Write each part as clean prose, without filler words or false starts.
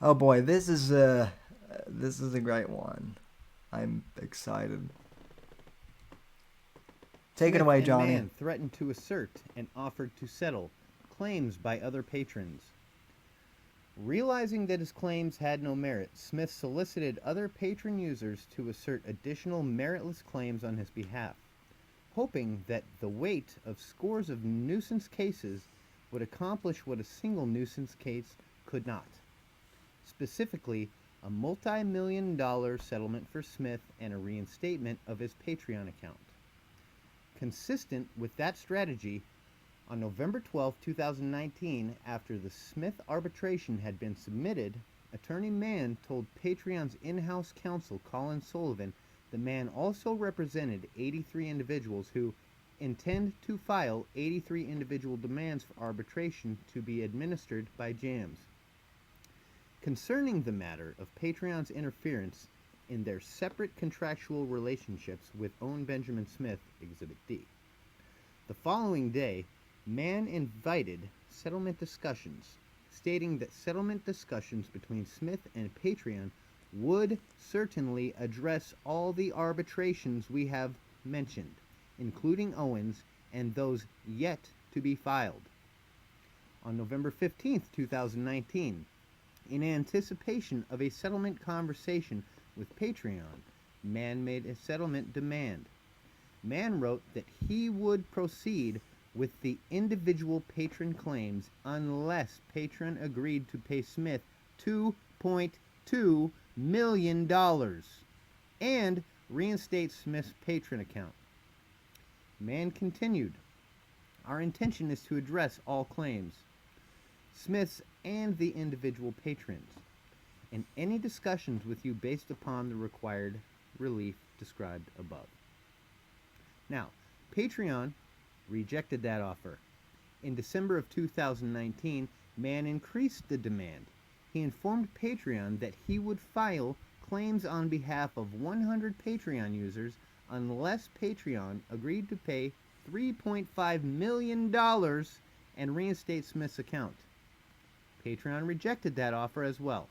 Oh boy, this is a great one. I'm excited. Take it Smith away, and Johnny. Mann threatened to assert and offered to settle claims by other patrons. Realizing that his claims had no merit, Smith solicited other patron users to assert additional meritless claims on his behalf, hoping that the weight of scores of nuisance cases would accomplish what a single nuisance case could not. Specifically, a multi-million-dollar settlement for Smith and a reinstatement of his Patreon account. Consistent with that strategy, on November 12, 2019, after the Smith arbitration had been submitted, Attorney Mann told Patreon's in-house counsel Colin Sullivan the Mann also represented 83 individuals who intend to file 83 individual demands for arbitration to be administered by JAMS. Concerning the matter of Patreon's interference in their separate contractual relationships with Owen Benjamin Smith, Exhibit D. The following day, Mann invited settlement discussions, stating that settlement discussions between Smith and Patreon would certainly address all the arbitrations we have mentioned, including Owen's and those yet to be filed. On November 15, 2019, in anticipation of a settlement conversation with Patreon, Mann made a settlement demand. Mann wrote that he would proceed with the individual patron claims unless Patreon agreed to pay Smith $2.2 million and reinstate Smith's patron account. Mann continued, "Our intention is to address all claims, Smith's and the individual patrons, and any discussions with you based upon the required relief described above." Now, Patreon rejected that offer. In December of 2019, Mann increased the demand. He informed Patreon that he would file claims on behalf of 100 Patreon users unless Patreon agreed to pay $3.5 million and reinstate Smith's account. Patreon rejected that offer as well.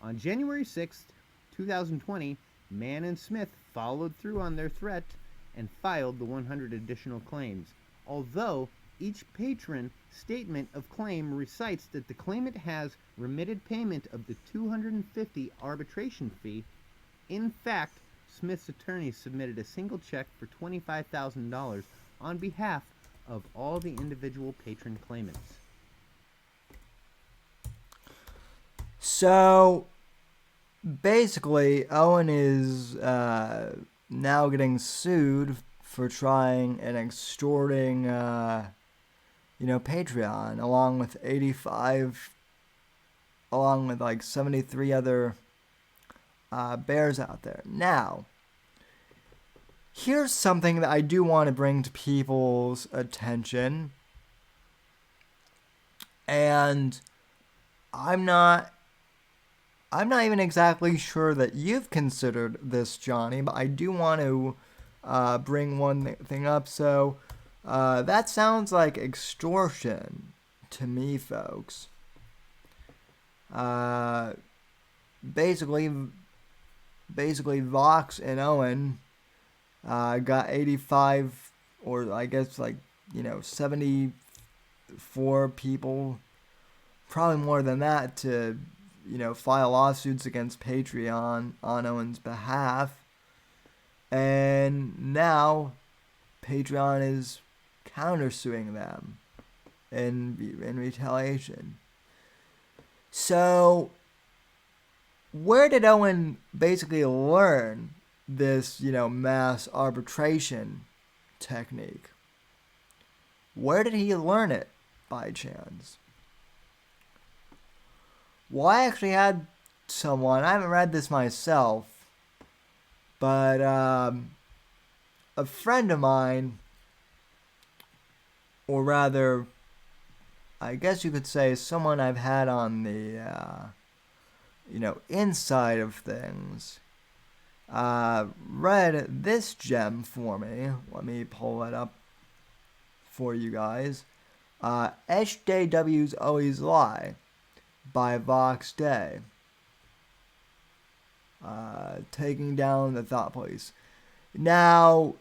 On January 6, 2020, Mann and Smith followed through on their threat and filed the 100 additional claims, although each patron statement of claim recites that the claimant has remitted payment of the $250 arbitration fee. In fact, Smith's attorney submitted a single check for $25,000 on behalf of all the individual patron claimants. So, basically, Owen is now getting sued for trying and extorting, Patreon, along with 73 other bears out there. Now, here's something that I do want to bring to people's attention, and I'm not even exactly sure that you've considered this, Johnny, but I do want to bring one thing up. So that sounds like extortion to me, folks. Basically, Vox and Owen got 85, or I guess 74 people, probably more than that, to file lawsuits against Patreon on Owen's behalf. And now Patreon is countersuing them in retaliation. So where did Owen basically learn this, mass arbitration technique? Where did he learn it by chance? Well, I actually had someone, I haven't read this myself, but a friend of mine, or rather, I guess you could say someone I've had on the, inside of things, read this gem for me. Let me pull it up for you guys. SJWs always lie. by Vox Day, taking down the Thought Police. Now,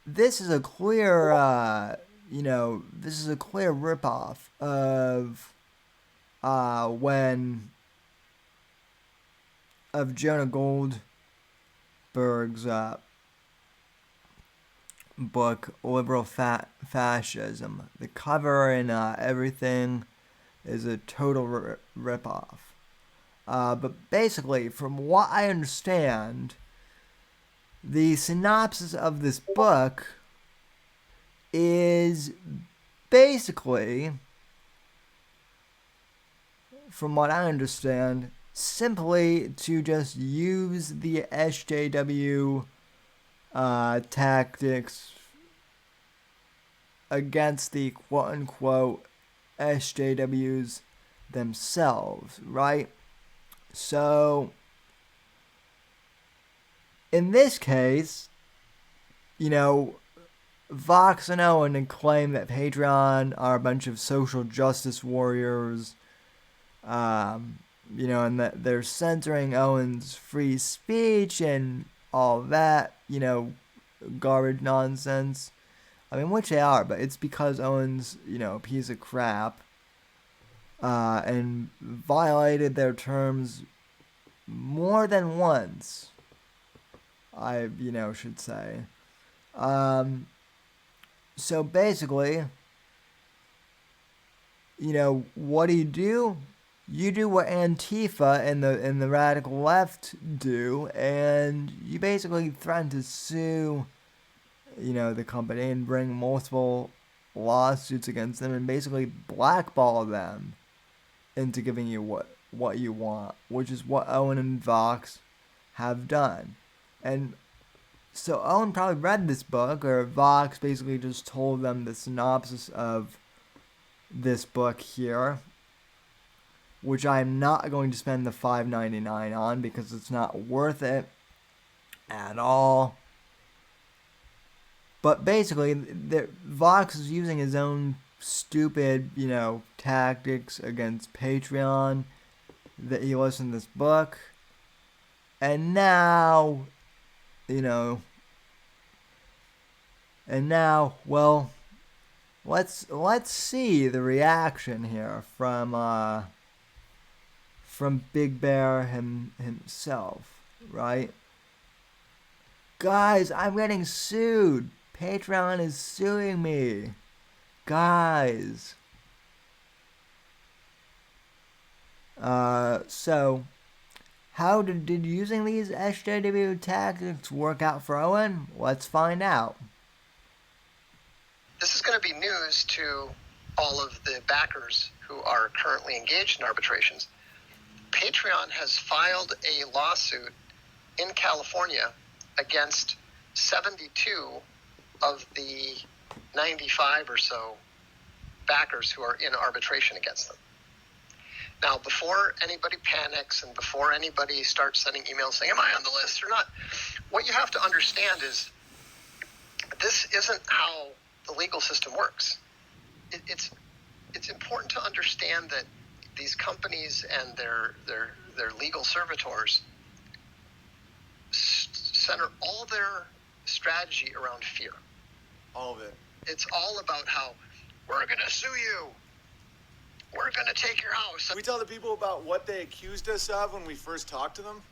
this is a clear, this is a clear ripoff of when of Jonah Goldberg's book Liberal Fascism. The cover and everything is a total ripoff. But basically, from what I understand, the synopsis of this book is basically, from what I understand, simply to just use the SJW tactics against the quote-unquote SJWs themselves, right? So, in this case, Vox and Owen claim that Patreon are a bunch of social justice warriors, and that they're censoring Owen's free speech and all that, garbage nonsense. I mean, which they are, but it's because Owen's, a piece of crap, and violated their terms more than once, I, should say. So basically, what do? You do what Antifa and the radical left do, and you basically threaten to sue, the company and bring multiple lawsuits against them and basically blackball them into giving you what you want, which is what Owen and Vox have done. And so Owen probably read this book, or Vox basically just told them the synopsis of this book here, which I'm not going to spend the $5.99 on because it's not worth it at all. But basically, Vox is using his own stupid, tactics against Patreon that he listened to this book. And now, well, let's see the reaction here from Big Bear himself, right? Guys, I'm getting sued. Patreon is suing me. Guys. So, how did using these SJW tactics work out for Owen? Let's find out. This is going to be news to all of the backers who are currently engaged in arbitrations. Patreon has filed a lawsuit in California against 72 of the 95 or so backers who are in arbitration against them. Now, before anybody panics and before anybody starts sending emails saying, am I on the list or not, what you have to understand is this isn't how the legal system works. It's important to understand that these companies and their legal servitors center all their strategy around fear. All of it. It's all about how we're going to sue you. We're going to take your house. Can we tell the people about what they accused us of when we first talked to them?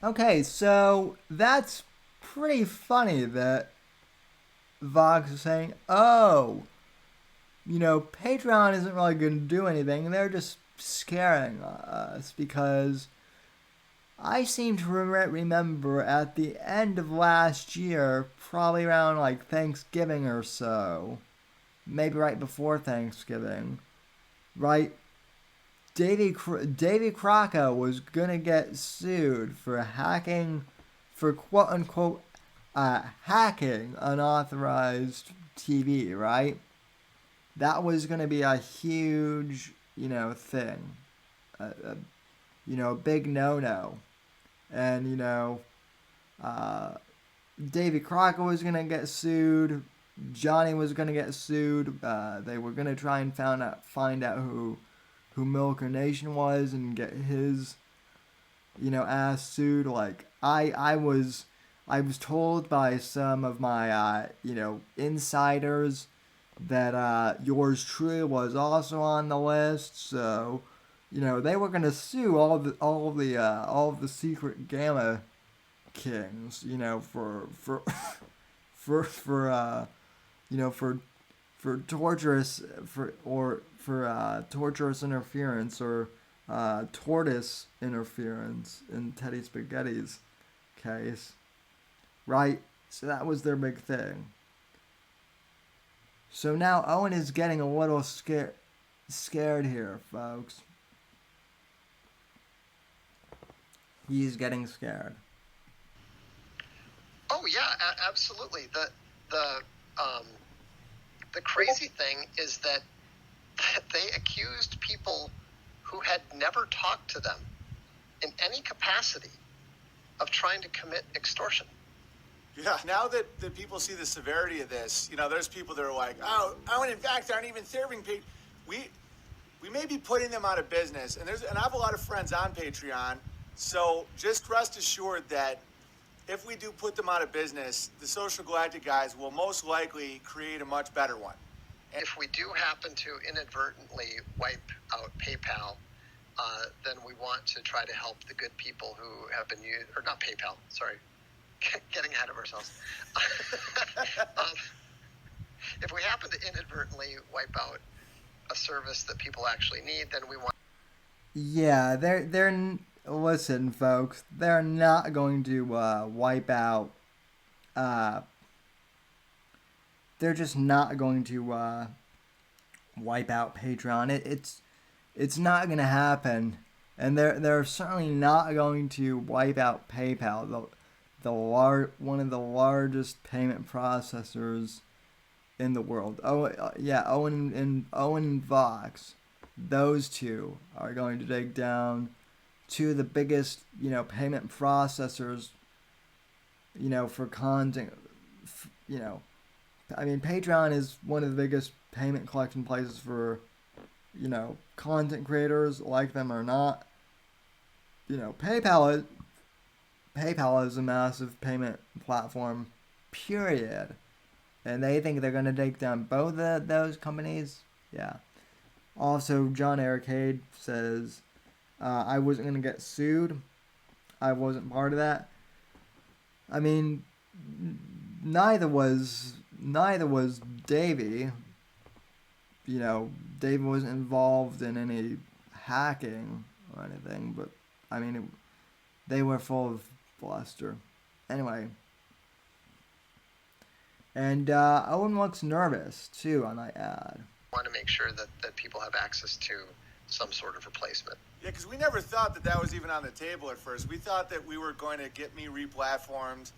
Okay, so that's pretty funny that Vox is saying, Patreon isn't really going to do anything. They're just scaring us because I seem to remember at the end of last year, probably around like Thanksgiving or so, maybe right before Thanksgiving, right? Davy Crocco was gonna get sued for hacking, for quote unquote hacking unauthorized TV, right? That was gonna be a huge, thing, a big no-no. And, Davy Crockett was going to get sued. Johnny was going to get sued. They were going to try and find out who who Milker Nation was and get his, ass sued. Like I was told by some of my insiders that yours truly was also on the list. So, they were gonna sue all of the secret Gamma Kings. For for torturous torturous interference or tortoise interference in Teddy Spaghetti's case, right? So that was their big thing. So now Owen is getting a little scared here, folks. He's getting scared. Oh yeah, absolutely. The crazy thing is that they accused people who had never talked to them in any capacity of trying to commit extortion. Yeah, now that people see the severity of this, there's people that are like, oh, in fact, aren't even serving people. We may be putting them out of business, and I have a lot of friends on Patreon, so just rest assured that if we do put them out of business, the Social Galactic guys will most likely create a much better one. If we do happen to inadvertently wipe out PayPal, then we want to try to help the good people who have been used, or not PayPal, sorry, getting ahead of ourselves. If we happen to inadvertently wipe out a service that people actually need, then we want. Yeah, listen, folks, they're not going to wipe out. They're just not going to wipe out Patreon. It's not going to happen, and they're certainly not going to wipe out PayPal. One of the largest payment processors in the world. Owen and Vox, those two are going to take down two of the biggest, payment processors, for content. Patreon is one of the biggest payment collection places for, content creators, like them or not. PayPal is a massive payment platform, period. And they think they're going to take down both of those companies. Yeah. Also, John Arcade says, I wasn't going to get sued. I wasn't part of that. Neither was Davey. Davey wasn't involved in any hacking or anything, but they were full of bluster. Anyway. And Owen looks nervous, too, I might add. Want to make sure that people have access to some sort of replacement. Yeah, because we never thought that was even on the table at first. We thought that we were going to get me replatformed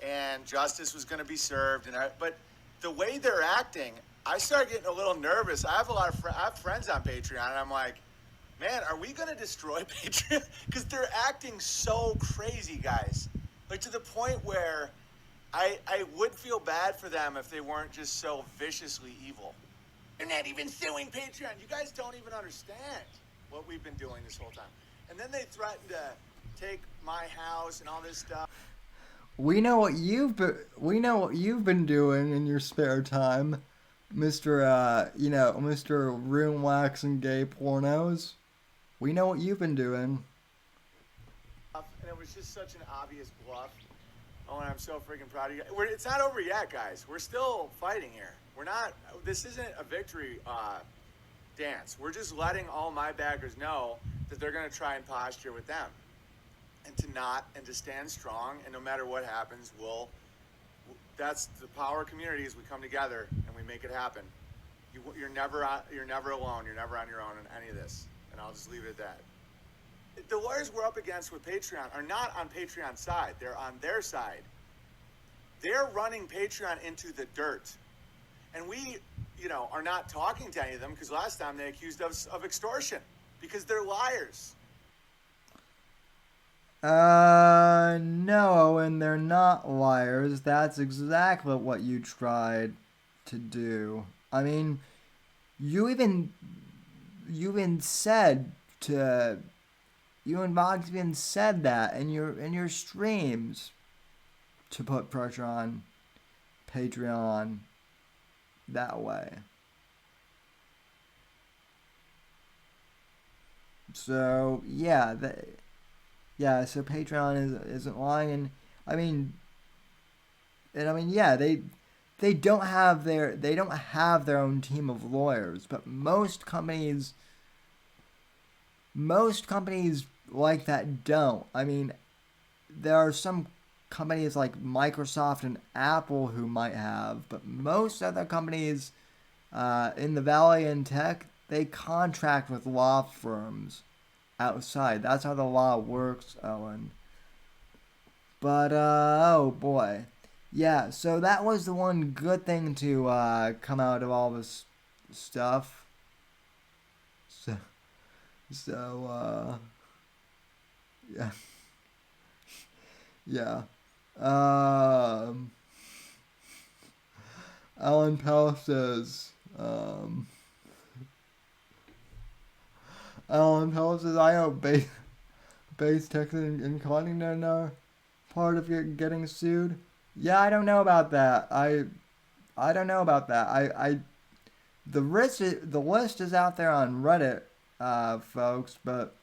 and justice was going to be served. But the way they're acting, I started getting a little nervous. I have friends on Patreon, and I'm like, man, are we going to destroy Patreon? Because they're acting so crazy, guys. Like, to the point where I would feel bad for them if they weren't just so viciously evil. They're not even suing Patreon. You guys don't even understand what we've been doing this whole time. And then they threatened to take my house and all this stuff. We know what you've been doing in your spare time, Mr. Room Wax and Gay Pornos. We know what you've been doing. And it was just such an obvious bluff. Oh, and I'm so freaking proud of you. It's not over yet, guys. We're still fighting here. This isn't a victory dance. We're just letting all my backers know that they're going to try and posture with them. And to stand strong, and no matter what happens, that's the power of community is we come together and we make it happen. You're never alone. You're never on your own in any of this. And I'll just leave it at that. The lawyers we're up against with Patreon are not on Patreon's side. They're on their side. They're running Patreon into the dirt. And we, are not talking to any of them because last time they accused us of extortion because they're liars. No, and they're not liars. That's exactly what you tried to do. You even said to you and Vox even said that in your streams to put pressure on Patreon that way. So yeah, so Patreon isn't lying, and I mean, yeah, they don't have their own team of lawyers, but most companies like that don't. I mean, there are some companies like Microsoft and Apple who might have, but most other companies in the Valley and tech, they contract with law firms outside. That's how the law works, Owen. But, oh boy. Yeah, so that was the one good thing to come out of all this stuff. So, yeah. Yeah. Alan Powell says, I hope Base Texas and Connington are part of getting sued. Yeah, I don't know about that. I don't know about that. The list is out there on Reddit, folks, but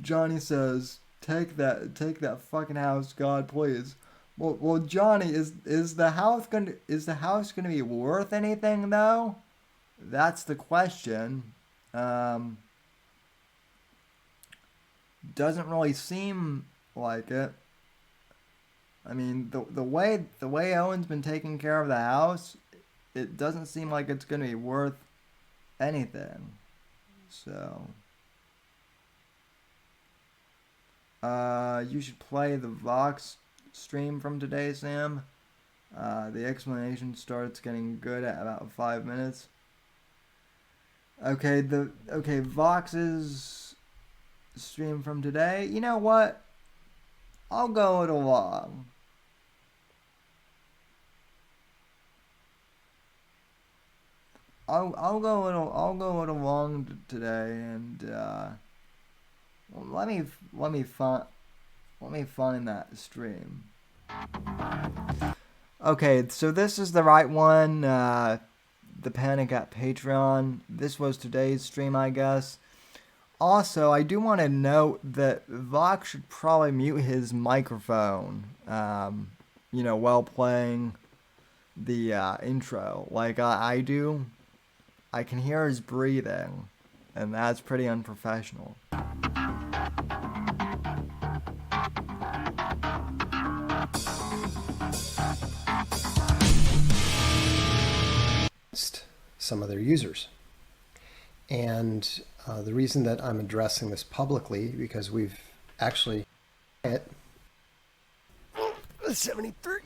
Johnny says, take that fucking house, God, please. Well, Johnny, is the house gonna be worth anything though? That's the question. Doesn't really seem like it. I mean, the way Owen's been taking care of the house, it doesn't seem like it's gonna be worth anything. So, you should play the Vox stream from today, Sam. The explanation starts getting good at about 5 minutes. Okay, Vox's stream from today. You know what? I'll go it along. I'll go it along today, and let me find that stream. Okay, so this is the right one. The Panic at Patreon. This was today's stream, I guess. Also, I do want to note that Vox should probably mute his microphone, while playing the intro, like I do. I can hear his breathing, and that's pretty unprofessional. Some of their users. And the reason that I'm addressing this publicly, because we've actually 73,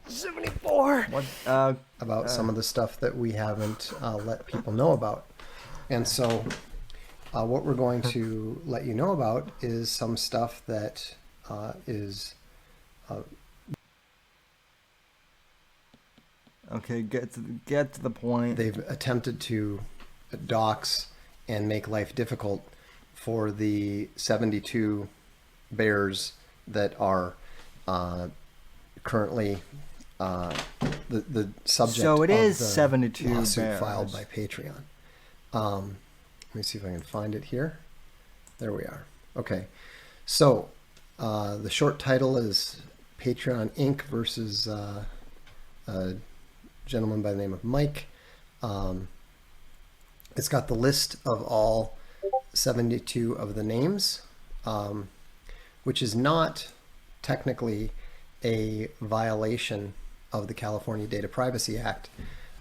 74 about some of the stuff that we haven't let people know about. And so what we're going to let you know about is some stuff that is okay, get to the point. They've attempted to dox and make life difficult for the 72 bears that are currently the subject so it of is the 72 lawsuit bears filed by Patreon. Let me see if I can find it here. There we are. Okay, so the short title is Patreon Inc. versus a gentleman by the name of Mike. It's got the list of all 72 of the names, which is not technically a violation of the California Data Privacy Act.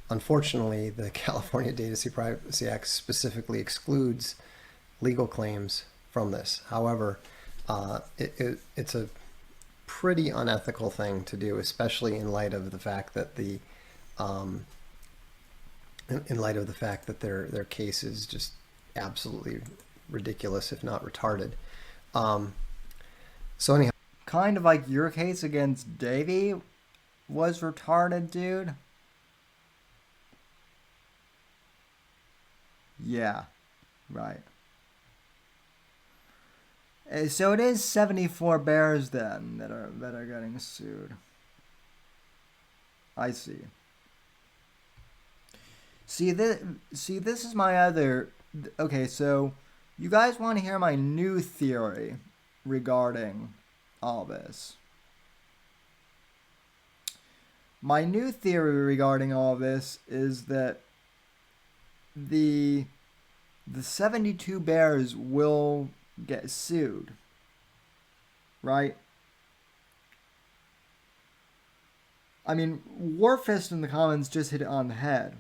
Unfortunately, the California Data Privacy Act specifically excludes legal claims from this. However, it's a pretty unethical thing to do, especially in light of the fact that their case is just absolutely ridiculous, if not retarded. So anyhow, kind of like your case against Davey was retarded, dude. Yeah, right. So it is 74 bears then that are getting sued. I see. This is my other. Okay, so you guys want to hear my new theory regarding all this? My new theory regarding all this is that the 72 bears will get sued, right? I mean, Warfist in the comments just hit it on the head.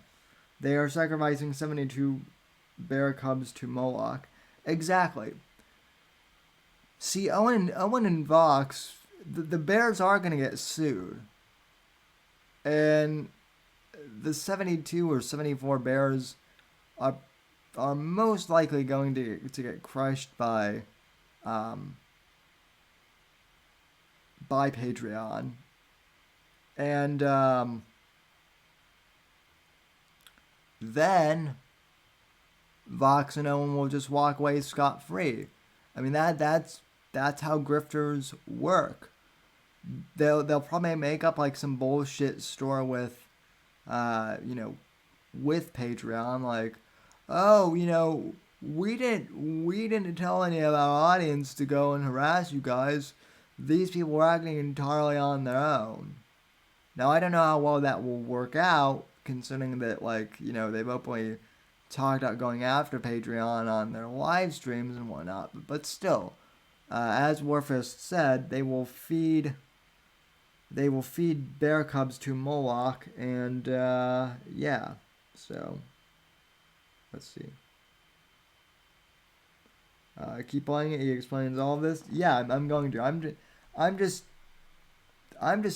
They are sacrificing 72 bear cubs to Moloch. Exactly. See, Owen and Vox, the bears are going to get sued. And the 72 or 74 bears are most likely going to get crushed by Patreon. And then Vox and Owen will just walk away scot-free. I mean that's how grifters work. They'll probably make up like some bullshit story with with Patreon, like, oh, we didn't tell any of our audience to go and harass you guys. These people were acting entirely on their own. Now I don't know how well that will work out, considering that they've openly talked about going after Patreon on their live streams and whatnot. But still, as Warfist said, they will feed bear cubs to Moloch, and yeah. So let's see. Keep playing it. He explains all of this. Yeah, I'm going to. I'm just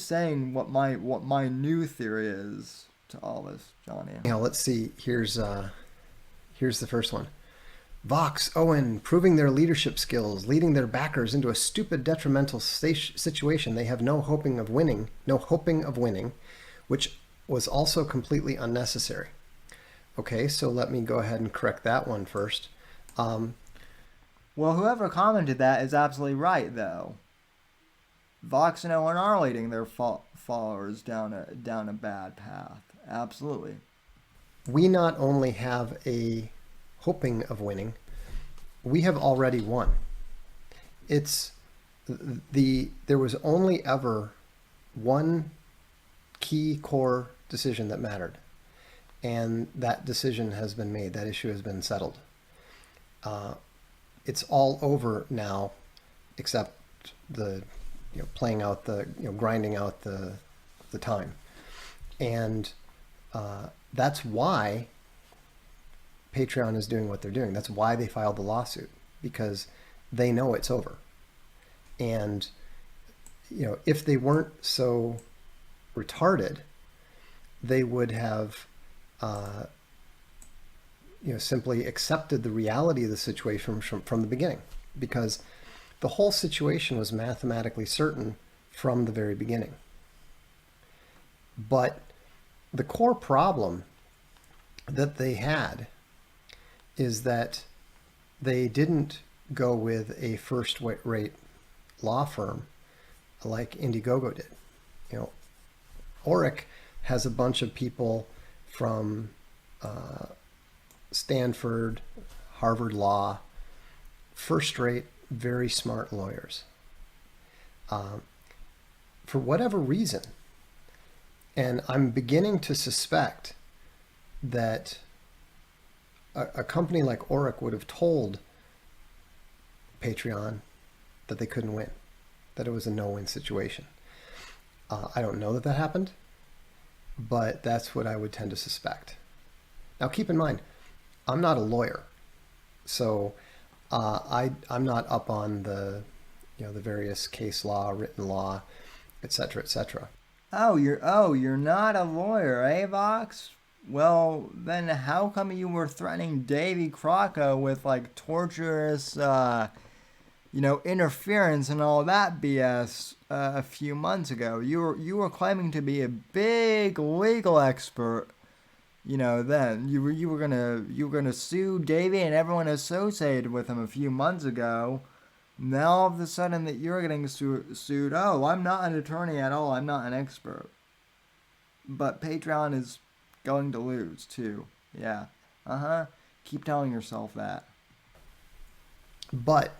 saying what my new theory is to all this, Johnny. Now let's see. Here's the first one. Vox, Owen, proving their leadership skills, leading their backers into a stupid, detrimental situation they have no hoping of winning, which was also completely unnecessary. Okay, so let me go ahead and correct that one first. Well, whoever commented that is absolutely right, though. Vox and Owen are leading their followers down a bad path. Absolutely. We not only have a hoping of winning, we have already won. There was only ever one key core decision that mattered, and that decision has been made. That issue has been settled. It's all over now, except the playing out the grinding out the time, and that's why Patreon is doing what they're doing. That's why they filed the lawsuit, because they know it's over. And if they weren't so retarded, they would have simply accepted the reality of the situation from the beginning, because the whole situation was mathematically certain from the very beginning. But the core problem that they had is that they didn't go with a first-rate law firm like Indiegogo did. Oric has a bunch of people from Stanford, Harvard Law, first-rate, very smart lawyers. For whatever reason, and I'm beginning to suspect that a company like Oric would have told Patreon that they couldn't win, that it was a no-win situation. I don't know that happened, but that's what I would tend to suspect. Now, keep in mind, I'm not a lawyer, so I'm not up on the various case law, written law, etc., etc. Oh, you're not a lawyer, eh, Vox? Well, then how come you were threatening Davy Crocco with torturous, interference and all that BS a few months ago? You were claiming to be a big legal expert, then you were gonna sue Davey and everyone associated with him a few months ago. Now all of a sudden that you're getting sued. Oh, I'm not an attorney at all. I'm not an expert. But Patreon is going to lose too. Yeah. Keep telling yourself that. But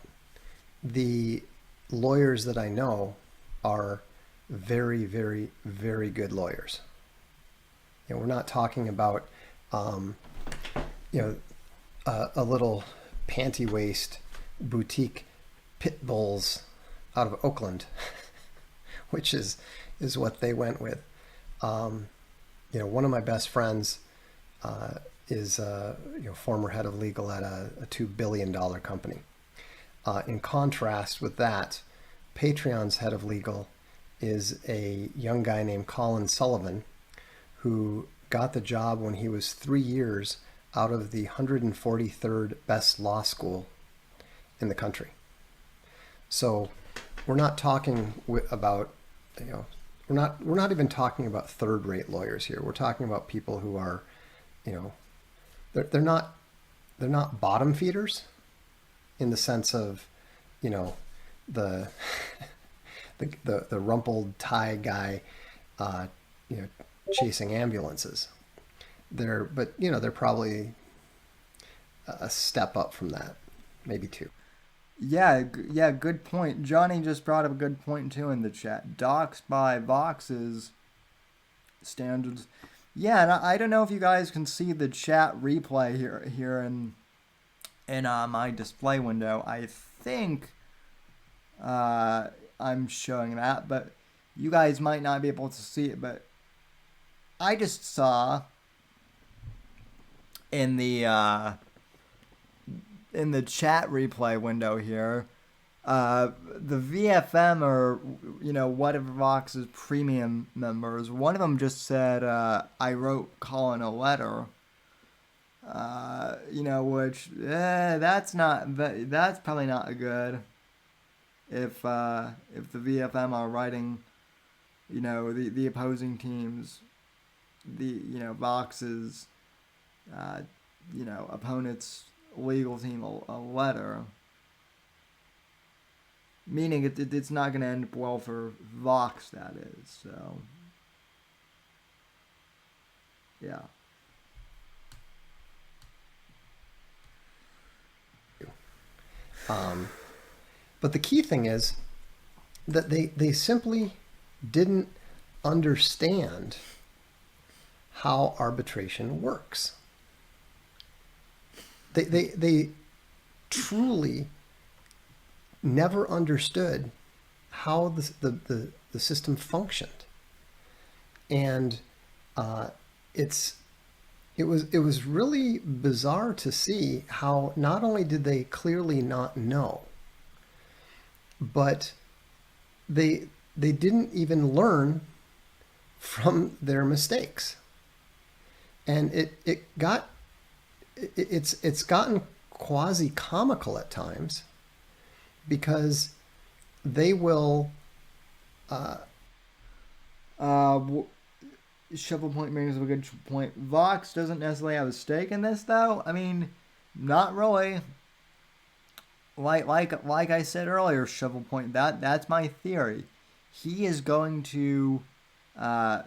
the lawyers that I know are very, very, very good lawyers. We're not talking about, a little panty waist boutique pit bulls out of Oakland, which is what they went with. One of my best friends is former head of legal at a $2 billion company. In contrast with that, Patreon's head of legal is a young guy named Colin Sullivan, who got the job when he was 3 years out of the 143rd best law school in the country. So we're not talking about, we're not even talking about third-rate lawyers here. We're talking about people who are, they're not bottom feeders in the sense of, the the rumpled tie guy, chasing ambulances. They're probably a step up from that, maybe two. Yeah, good point. Johnny just brought up a good point too in the chat. Docs by Vox's standards. Yeah, and I don't know if you guys can see the chat replay here in my display window. I think I'm showing that, but you guys might not be able to see it. But I just saw in the chat replay window here, the VFM or whatever Vox's premium members. One of them just said, "I wrote Colin a letter." Which that's probably not good. If the VFM are writing, the opposing teams, Vox's, opponent's legal team a letter, meaning it's not going to end up well for Vox, that is. So, yeah. But the key thing is that they simply didn't understand how arbitration works. They truly never understood how the system functioned, and it was really bizarre to see how not only did they clearly not know, but they didn't even learn from their mistakes, and it's gotten quasi comical at times, because they will Shovel Point brings up a good point. Vox doesn't necessarily have a stake in this, though. I mean, not really. Like I said earlier, Shovel Point. That's my theory. He is going to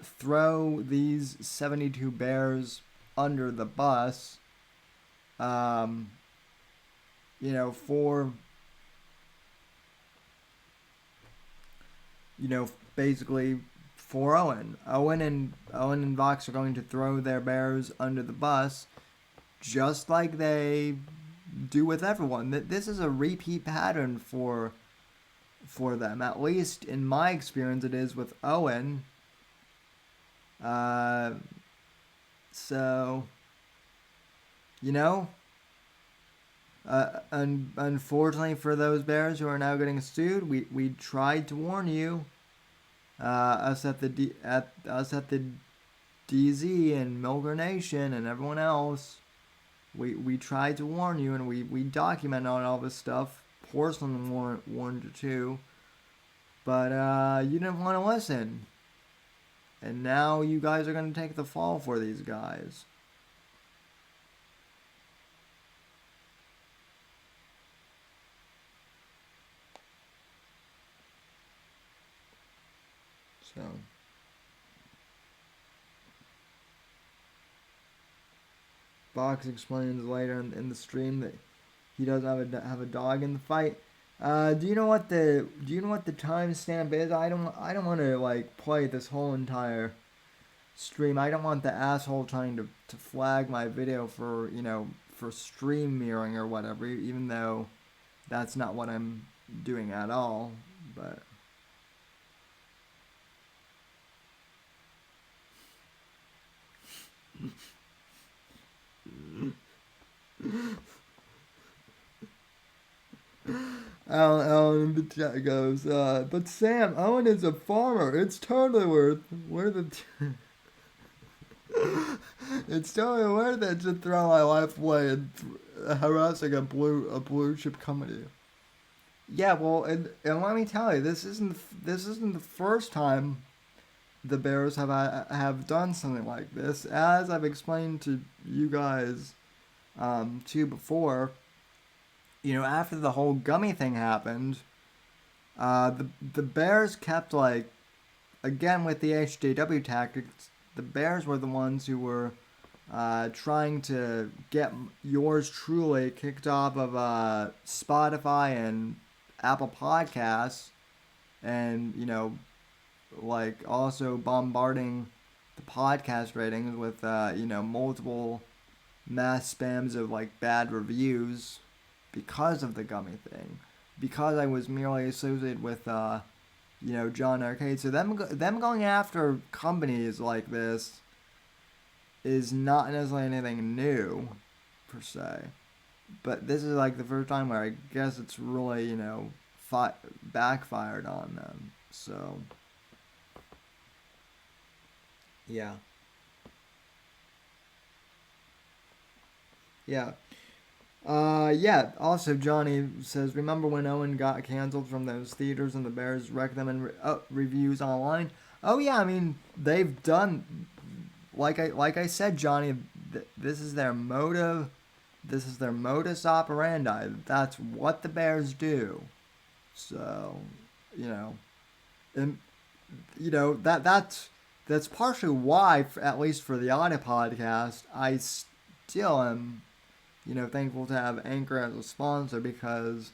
throw these 72 bears under the bus. For basically for Owen. Owen and Vox are going to throw their bears under the bus, just like they do with everyone. This is a repeat pattern for them. At least in my experience, it is with Owen. Unfortunately for those bears who are now getting sued, we tried to warn you. Us at the DZ and Milger Nation and everyone else, we tried to warn you, and we documented on all this stuff. Porcelain warned you too, but you didn't want to listen, and now you guys are going to take the fall for these guys. So. Fox explains later in the stream that he doesn't have a dog in the fight. Do you know what the timestamp is? I don't want to like play this whole entire stream. I don't want the asshole trying to flag my video for for stream mirroring or whatever. Even though that's not what I'm doing at all. But Alan in the chat goes, but Sam, Owen is a farmer. It's totally worth it's totally worth it to throw my life away and harassing a blue chip company. Yeah, well, and let me tell you, this isn't the first time the Bears have done something like this. As I've explained to you guys, too before. After the whole gummy thing happened, the Bears kept again with the SJW tactics. The Bears were the ones who were trying to get yours truly kicked off of Spotify and Apple Podcasts, and also bombarding the podcast ratings with multiple mass spams of bad reviews because of the gummy thing, because I was merely associated with John Arcade. So them going after companies like this is not necessarily anything new per se, but this is the first time where I guess it's really backfired on them. So yeah. Yeah. Also, Johnny says, remember when Owen got canceled from those theaters and the Bears wrecked them in reviews online? Oh yeah, I mean they've done like I said, Johnny. This is their motive. This is their modus operandi. That's what the Bears do. So, and that's partially why, at least for the audio podcast, I still am thankful to have Anchor as a sponsor because,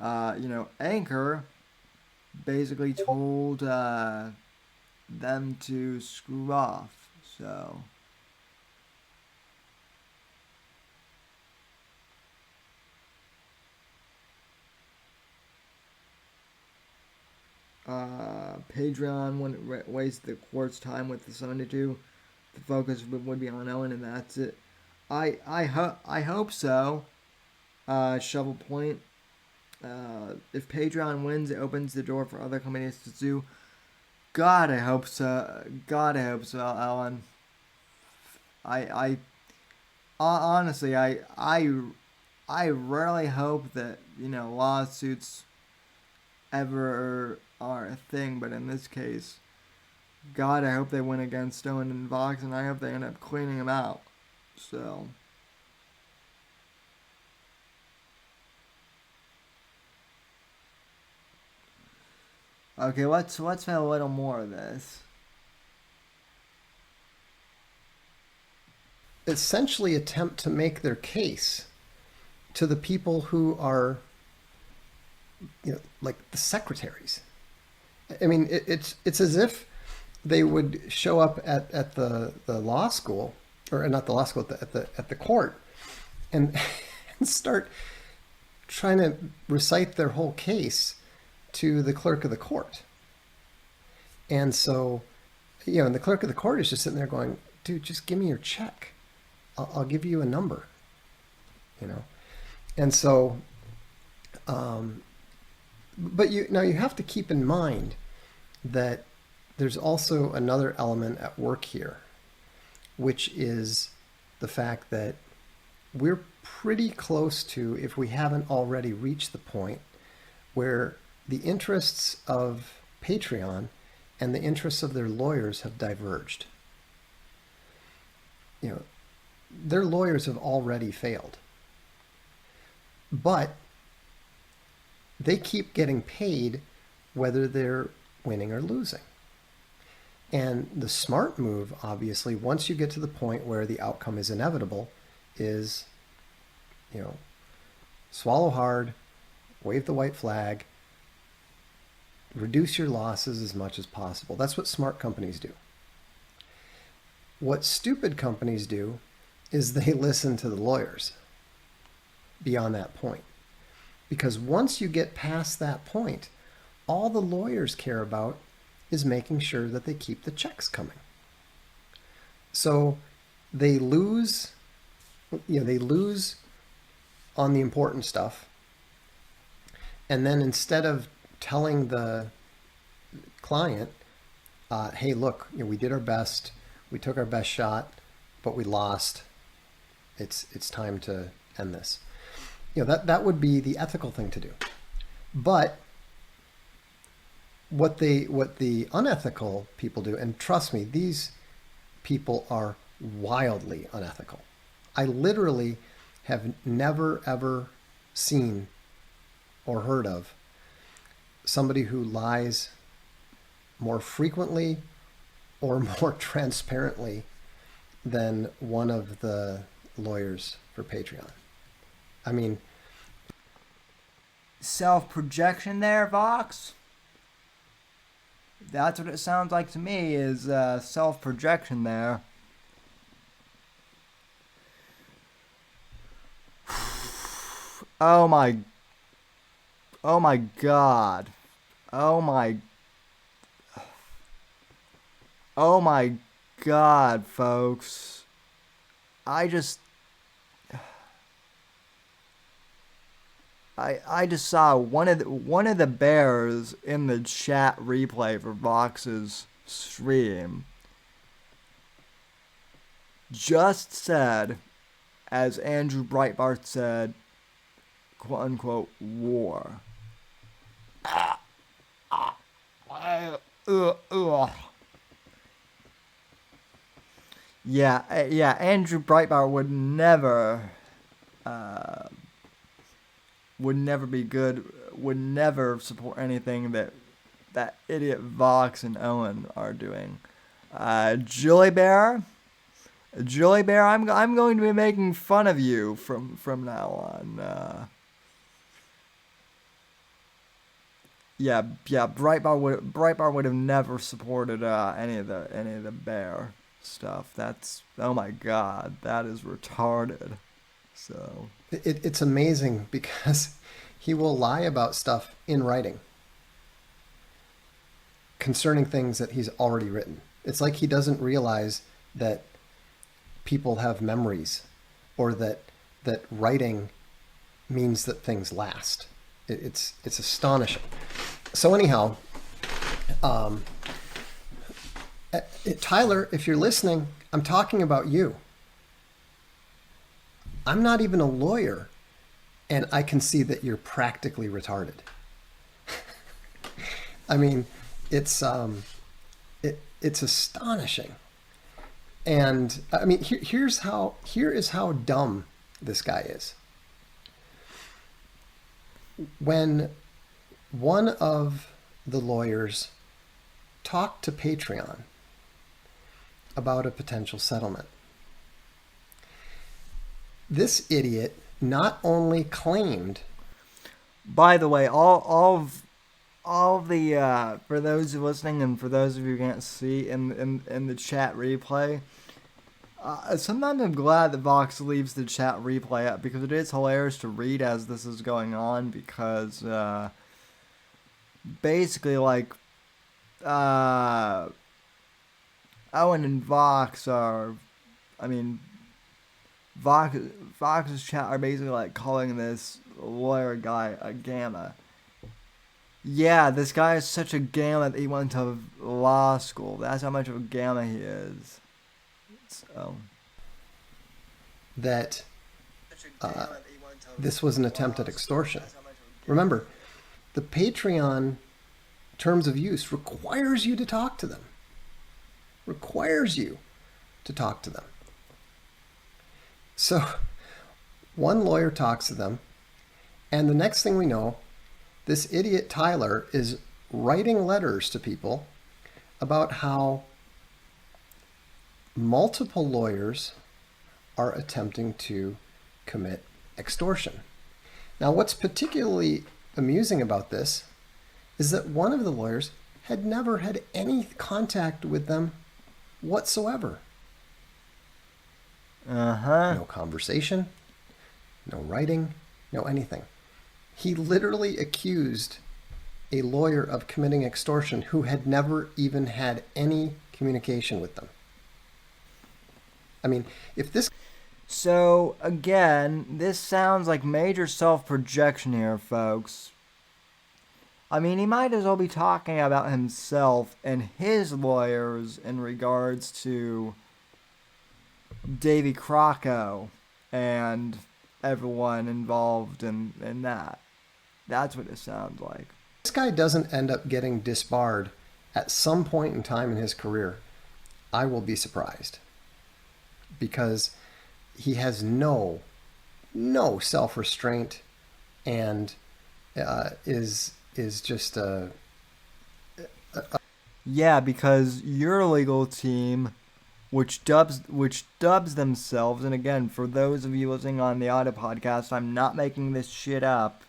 Anchor basically told them to screw off. So, Patreon wouldn't waste the court's time with the 72. The focus would be on Owen, and that's it. I hope so. Shovel Point. If Patreon wins, it opens the door for other companies to sue. God, I hope so. God, I hope so, Alan. I honestly, I rarely hope that lawsuits ever are a thing, but in this case, God, I hope they win against Stone and Vox, and I hope they end up cleaning them out. So, okay, let's have a little more of this. Essentially attempt to make their case to the people who are, like the secretaries. I mean, it's as if they would show up at the law school, or not the law school, at the court, and start trying to recite their whole case to the clerk of the court. And so, and the clerk of the court is just sitting there going, dude, just give me your check. I'll give you a number, And so, but you have to keep in mind that there's also another element at work here, which is the fact that we're pretty close to, if we haven't already reached the point where the interests of Patreon and the interests of their lawyers have diverged. Their lawyers have already failed. But they keep getting paid whether they're winning or losing. And the smart move, obviously, once you get to the point where the outcome is inevitable, is, swallow hard, wave the white flag, reduce your losses as much as possible. That's what smart companies do. What stupid companies do is they listen to the lawyers beyond that point. Because once you get past that point, all the lawyers care about is making sure that they keep the checks coming. So they lose, they lose on the important stuff. And then instead of telling the client, hey, look, we did our best, we took our best shot, but we lost. It's time to end this. That would be the ethical thing to do. But what the unethical people do, and trust me, these people are wildly unethical. I literally have never ever seen or heard of somebody who lies more frequently or more transparently than one of the lawyers for Patreon. I mean, self-projection there, Vox? That's what it sounds like to me, is self-projection there. Oh my God. Oh my God, folks. I just saw one of the bears in the chat replay for Vox's stream just said, as Andrew Breitbart said, quote unquote, war. Yeah, Andrew Breitbart would never be good, would never support anything that idiot Vox and Owen are doing. Julie Bear, I'm going to be making fun of you from now on. Yeah, Breitbart would have never supported any of the bear stuff. That's, oh my God, that is retarded. So it's amazing because he will lie about stuff in writing concerning things that he's already written. It's like he doesn't realize that people have memories, or that writing means that things last. It's astonishing. So anyhow, Tyler, if you're listening, I'm talking about you. I'm not even a lawyer, and I can see that you're practically retarded. I mean, it's astonishing. And I mean, here is how dumb this guy is. When one of the lawyers talked to Patreon about a potential settlement, this idiot not only claimed... By the way, all of the for those listening and for those of you who can't see in the chat replay, sometimes I'm glad that Vox leaves the chat replay up, because it is hilarious to read as this is going on, because basically, like, Owen and Vox are, I mean, Vox's chat are basically like calling this lawyer guy a gamma. Yeah, this guy is such a gamma that he went to law school. That's how much of a gamma he is. So that this was an attempt at extortion. Remember, the Patreon terms of use requires you to talk to them. Requires you to talk to them. So one lawyer talks to them, and the next thing we know, this idiot Tyler is writing letters to people about how multiple lawyers are attempting to commit extortion. Now, what's particularly amusing about this is that one of the lawyers had never had any contact with them whatsoever. No conversation, no writing, no anything. He literally accused a lawyer of committing extortion who had never even had any communication with them. I mean, if this... So, again, this sounds like major self-projection here, folks. I mean, he might as well be talking about himself and his lawyers in regards to Davy Crocco and everyone involved in that. That's what it sounds like. This guy doesn't end up getting disbarred at some point in time in his career, I will be surprised. Because he has no self-restraint and is just a... Yeah, because your legal team, which dubs themselves, and again, for those of you listening on the audio podcast, I'm not making this shit up,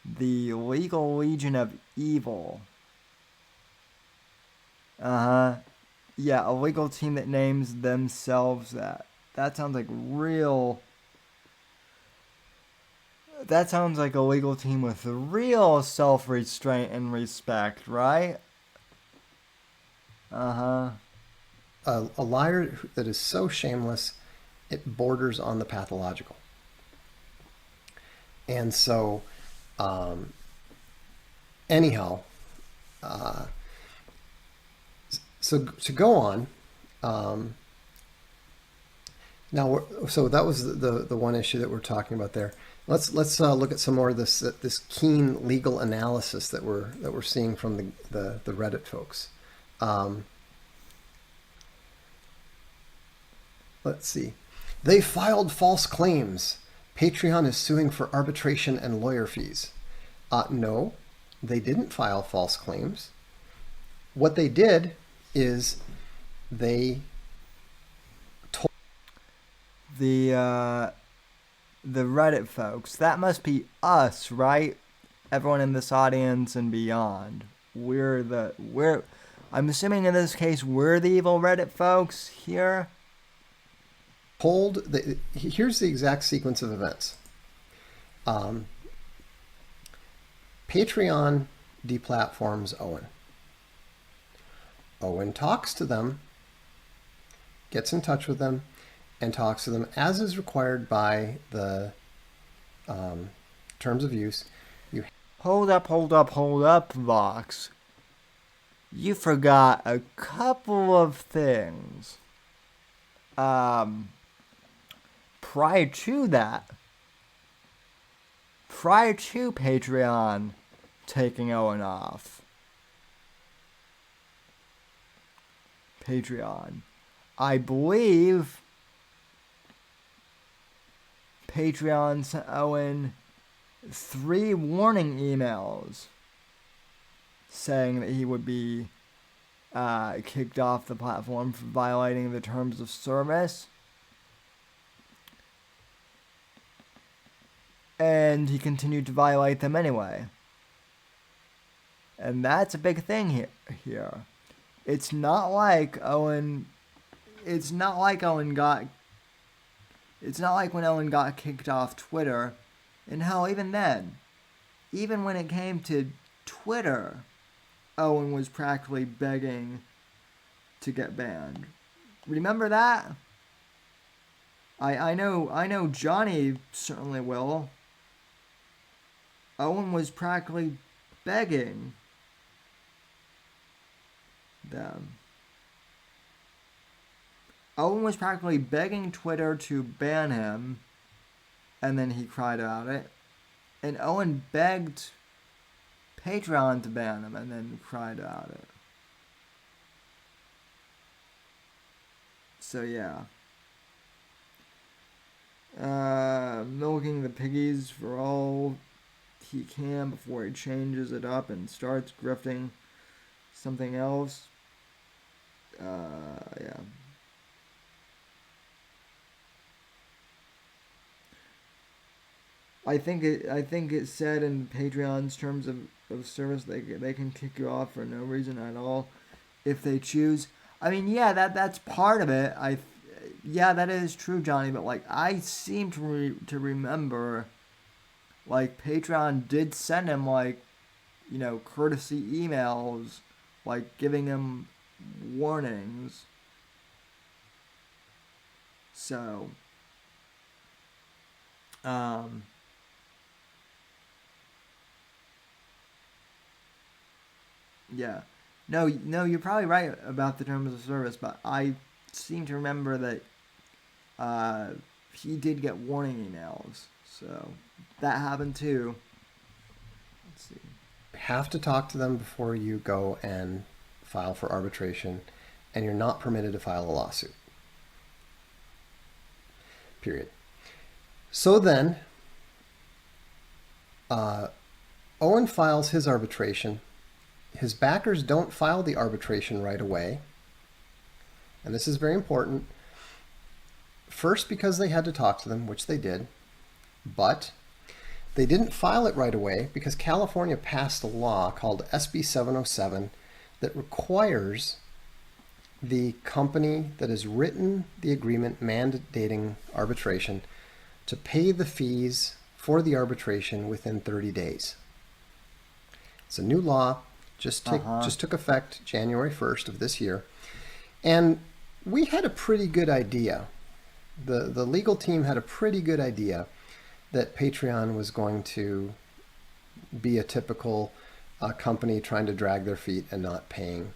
the Legal Legion of Evil. Yeah, a legal team that names themselves that. That sounds like real... That sounds like a legal team with real self-restraint and respect, right? A liar that is so shameless, it borders on the pathological. And so, anyhow, so to go on, now, so that was the one issue that we're talking about there. Let's look at some more of this keen legal analysis that we're seeing from the Reddit folks. Let's see. They filed false claims. Patreon is suing for arbitration and lawyer fees. No, they didn't file false claims. What they did is they told the Reddit folks. That must be us, right? Everyone in this audience and beyond. I'm assuming in this case we're the evil Reddit folks here. Here's the exact sequence of events. Patreon deplatforms Owen. Owen talks to them, gets in touch with them, and talks to them as is required by the terms of use. Hold up, Vox. You forgot a couple of things. Prior to that, prior to Patreon taking Owen off, Patreon, I believe Patreon sent Owen 3 warning emails saying that he would be kicked off the platform for violating the terms of service. And he continued to violate them anyway. And that's a big thing here. It's not like when Owen got kicked off Twitter. And hell, even then, even when it came to Twitter, Owen was practically begging to get banned. Remember that? I know Johnny certainly will. Owen was practically begging them. Owen was practically begging Twitter to ban him, and then he cried about it. And Owen begged Patreon to ban him, and then cried about it. So yeah. Milking the piggies for all he can before he changes it up and starts grifting something else. Yeah. I think it said in Patreon's terms of service they can kick you off for no reason at all if they choose. I mean, yeah, that's part of it. Yeah, that is true, Johnny. But like, I seem to remember, like Patreon did send him like, courtesy emails, like giving him warnings. So, um, yeah. No, no, you're probably right about the terms of service, but I seem to remember that uh, he did get warning emails. So that happened too. Let's see. Have to talk to them before you go and file for arbitration, and you're not permitted to file a lawsuit. Period. So then, Owen files his arbitration. His backers don't file the arbitration right away. And this is very important. First, because they had to talk to them, which they did. But they didn't file it right away because California passed a law called SB 707 that requires the company that has written the agreement mandating arbitration to pay the fees for the arbitration within 30 days. It's a new law, just took effect January 1st of this year. And we had a pretty good idea. The legal team had a pretty good idea that Patreon was going to be a typical company trying to drag their feet and not paying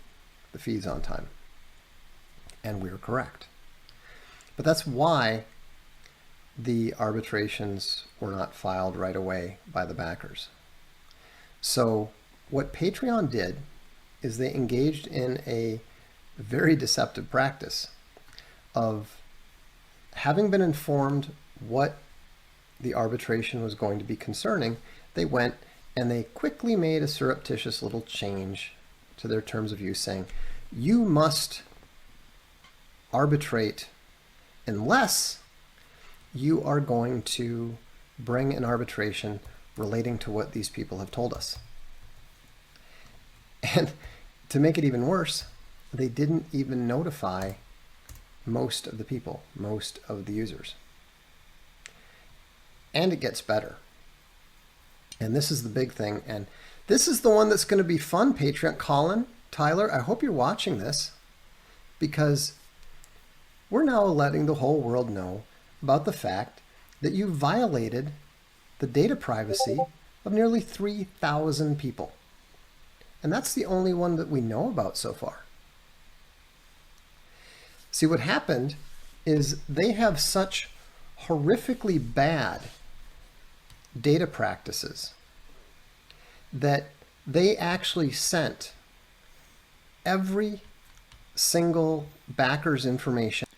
the fees on time. And we were correct. But that's why the arbitrations were not filed right away by the backers. So what Patreon did is they engaged in a very deceptive practice of having been informed what the arbitration was going to be concerning. They went and they quickly made a surreptitious little change to their terms of use saying, you must arbitrate unless you are going to bring an arbitration relating to what these people have told us. And to make it even worse, they didn't even notify most of the people, most of the users. And it gets better. And this is the big thing. And this is the one that's going to be fun, Patreon. Colin, Tyler, I hope you're watching this, because we're now letting the whole world know about the fact that you violated the data privacy of nearly 3,000 people. And that's the only one that we know about so far. See, what happened is they have such horrifically bad data practices that they actually sent every single backer's information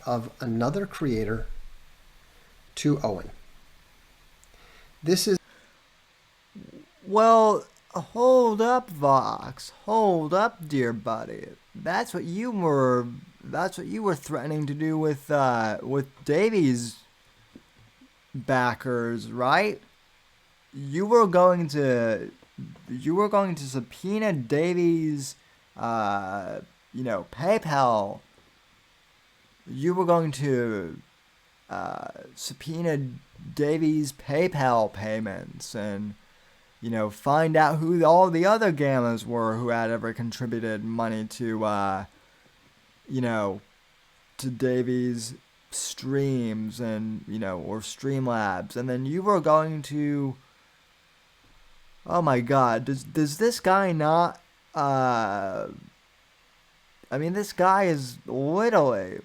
of another creator to Owen. This is... Well, hold up, Vox. Hold up, dear buddy. That's what you were threatening to do with Davies' backers, right? You were going to subpoena Davies' PayPal. You were going to subpoena Davies' PayPal payments and find out who all the other gammas were who had ever contributed money to to Davies' streams and or Streamlabs, and then you were going to... Oh my God, does this guy not this guy is literally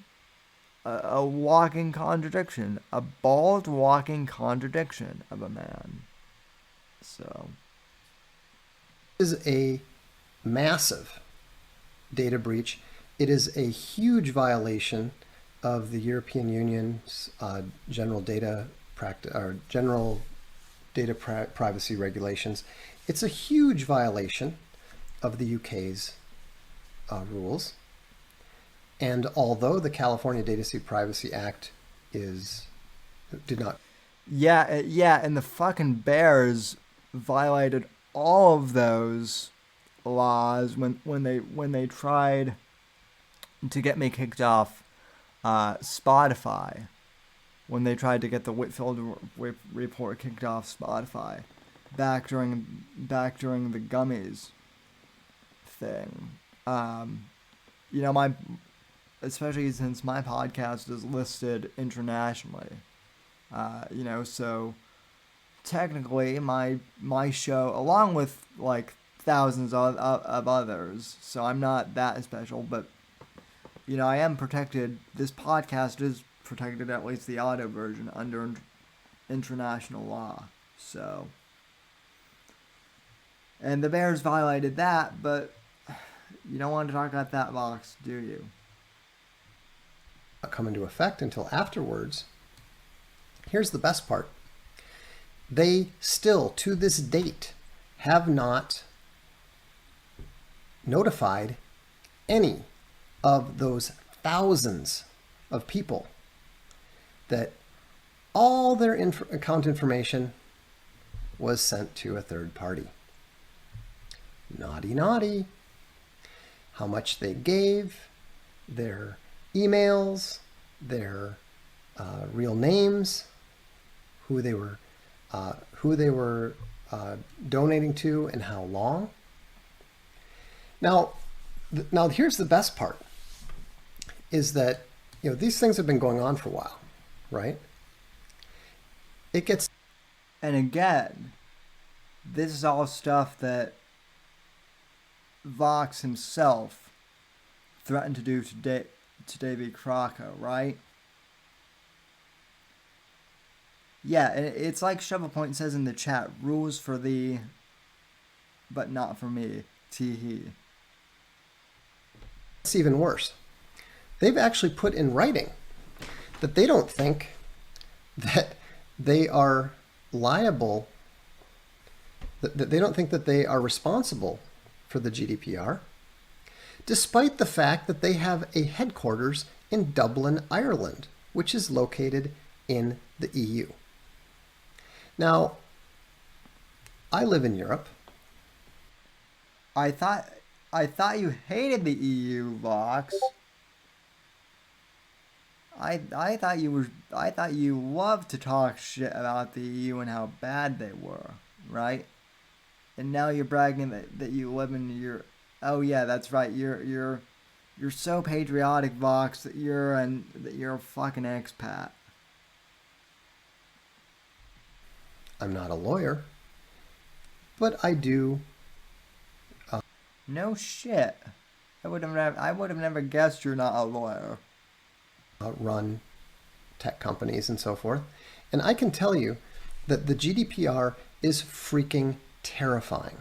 a walking contradiction, a bald walking contradiction of a man. So is a massive data breach. It is a huge violation of the European Union's general data privacy regulations. It's a huge violation of the UK's rules. And although the California Data Privacy Act did not... Yeah, and the fucking Bears violated all of those laws when they tried to get me kicked off Spotify. When they tried to get the Whitfield report kicked off Spotify, back during the gummies thing. My especially since my podcast is listed internationally. So technically my show, along with like thousands of others, so I'm not that special, but I am protected. This podcast is protected, at least the audio version, under international law. So, and the Bears violated that, but you don't want to talk about that, Vox, do you? Come into effect until afterwards. Here's the best part. They still, to this date, have not notified any of those thousands of people that all their account information was sent to a third party. Naughty, naughty. How much they gave, their emails, their real names, who they were donating to, and how long. Now here's the best part: is that these things have been going on for a while, right? And again, this is all stuff that Vox himself threatened to do to Davy Crocco, right? Yeah, it's like Shovel Point says in the chat, rules for thee, but not for me. Tee-hee. It's even worse. They've actually put in writing that they don't think that they are liable, that they don't think that they are responsible for the GDPR, despite the fact that they have a headquarters in Dublin, Ireland, which is located in the EU. Now, I live in Europe. I thought you hated the EU, Vox. I thought you loved to talk shit about the EU and how bad they were, right? And now you're bragging that you live in your... Oh yeah, that's right. You're so patriotic, Vox, that you're a fucking expat. I'm not a lawyer, but I do. No shit. I would have never guessed you're not a lawyer. Run tech companies and so forth, and I can tell you that the GDPR is freaking terrifying.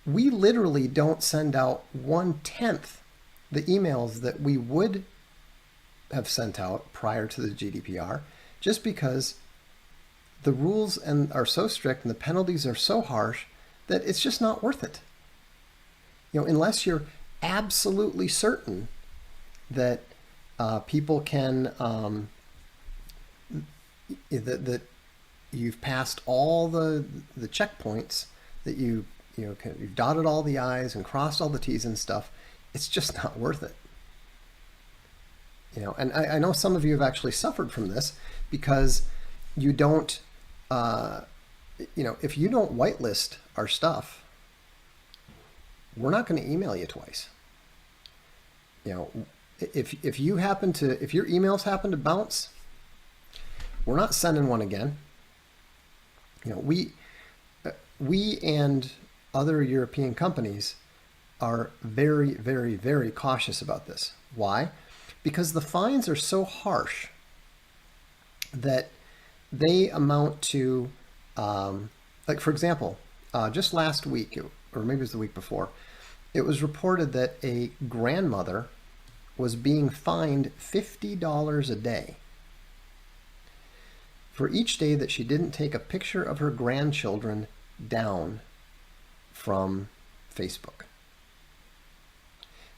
We literally don't send out 1/10 the emails that we would have sent out prior to the GDPR, just because the rules are so strict and the penalties are so harsh that it's just not worth it. Unless you're absolutely certain that people can that you've passed all the checkpoints, that you've dotted all the I's and crossed all the T's and stuff, it's just not worth it. And I know some of you have actually suffered from this because you don't, if you don't whitelist our stuff, we're not going to email you twice. If your emails happen to bounce, we're not sending one again. We and other European companies are very, very, very cautious about this. Why? Because the fines are so harsh that they amount to, like for example, just last week, or maybe it was the week before, it was reported that a grandmother was being fined $50 a day for each day that she didn't take a picture of her grandchildren down from Facebook.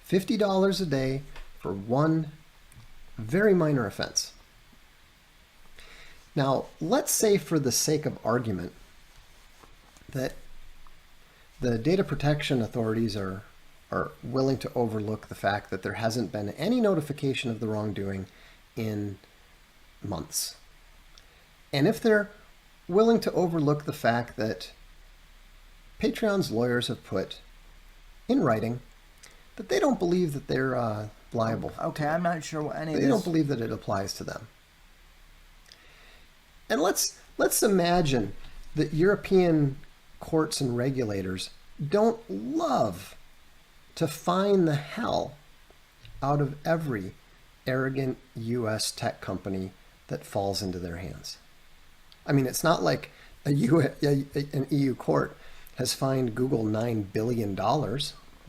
$50 a day for one very minor offense. Now, let's say for the sake of argument that the data protection authorities are willing to overlook the fact that there hasn't been any notification of the wrongdoing in months. And if they're willing to overlook the fact that Patreon's lawyers have put in writing that they don't believe that they're liable. Okay, I'm not sure what any of this... They don't believe that it applies to them. And let's imagine that European courts and regulators don't love to fine the hell out of every arrogant U.S. tech company that falls into their hands. I mean, it's not like an EU court has fined Google $9 billion,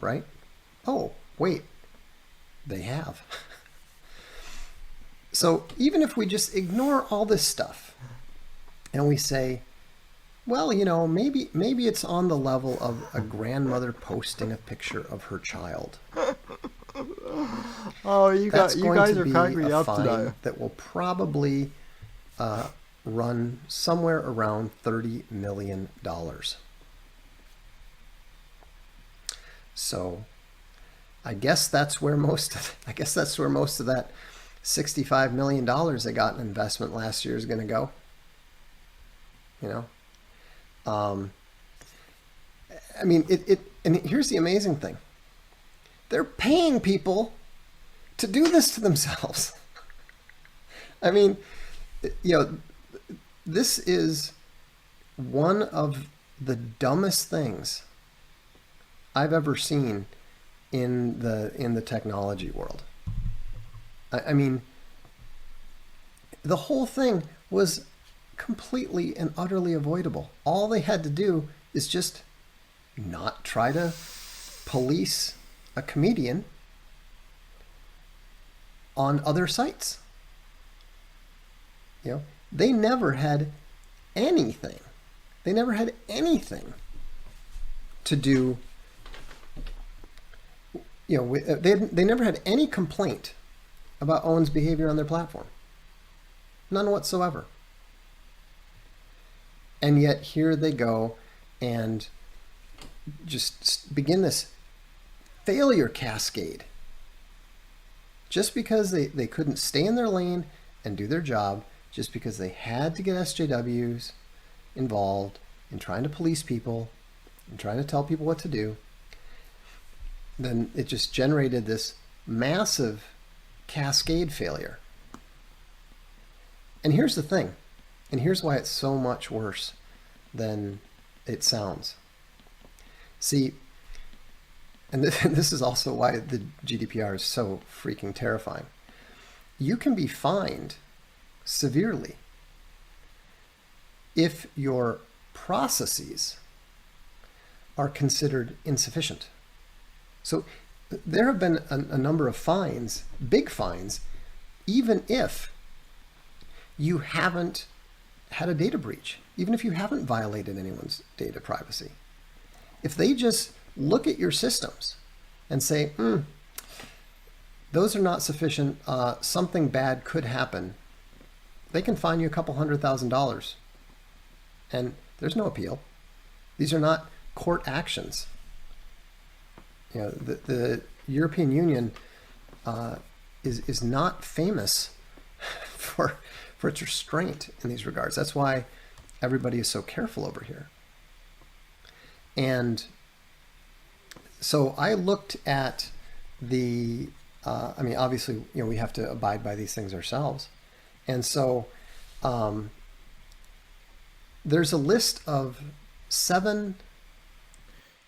right? Oh, wait, they have. So even if we just ignore all this stuff and we say, well, you know, maybe it's on the level of a grandmother posting a picture of her child. Oh, you guys are cracking me up today. That will probably run somewhere around $30 million. So, I guess that's where most of that $65 million they got in investment last year is going to go. You know, I mean, and here's the amazing thing: they're paying people to do this to themselves. I mean, you know, this is one of the dumbest things I've ever seen in the technology world. I mean, the whole thing was completely and utterly avoidable. All they had to do is just not try to police a comedian on other sites. You know, they never had anything. They never had anything to do. You know, they never had any complaint about Owen's behavior on their platform. None whatsoever. And yet here they go and just begin this failure cascade. Just because they couldn't stay in their lane and do their job, just because they had to get SJWs involved in trying to police people and trying to tell people what to do, then it just generated this massive cascade failure. And here's the thing, and here's why it's so much worse than it sounds. See, and this is also why the GDPR is so freaking terrifying. You can be fined severely if your processes are considered insufficient. So there have been a number of fines, big fines, even if you haven't had a data breach, even if you haven't violated anyone's data privacy. If they just look at your systems and say, those are not sufficient, something bad could happen, they can fine you a couple $100,000. And there's no appeal. These are not court actions. You know, the European Union is not famous for its restraint in these regards. That's why everybody is so careful over here. And so I looked at the, I mean, obviously, you know, we have to abide by these things ourselves. And so there's a list of 7.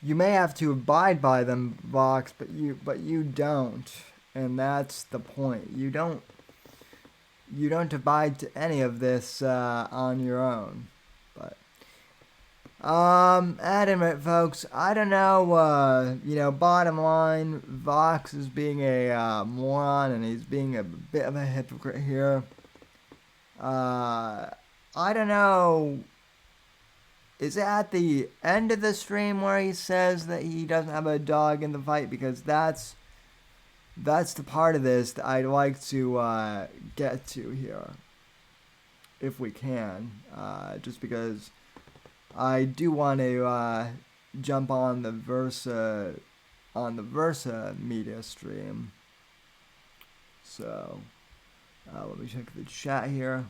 You may have to abide by them, Vox, but you don't, and that's the point. You don't abide to any of this on your own. But at any rate, folks, I don't know. You know, bottom line, Vox is being a moron, and he's being a bit of a hypocrite here. I don't know. Is it at the end of the stream where he says that he doesn't have a dog in the fight? Because that's the part of this that I'd like to get to here. if we can, just because I do want to jump on the Versa media stream. So let me check the chat here.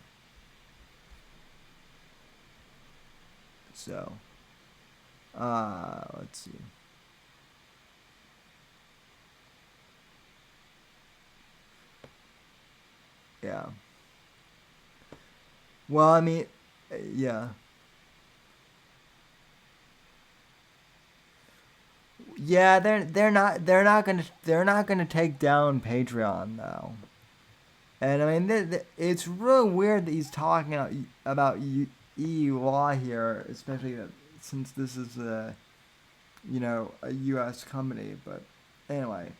So let's see. Yeah. Well, I mean, yeah. Yeah, they're not gonna take down Patreon though. And I mean, it's really weird that he's talking about EU law here, especially since this is a U.S. company. But anyway,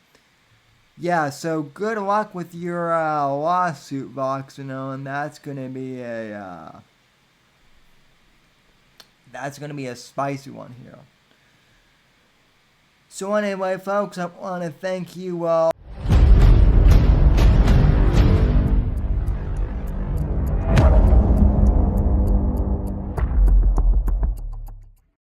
yeah. So good luck with your lawsuit, Voxino, and that's gonna be a spicy one here. So anyway, folks, I want to thank you all.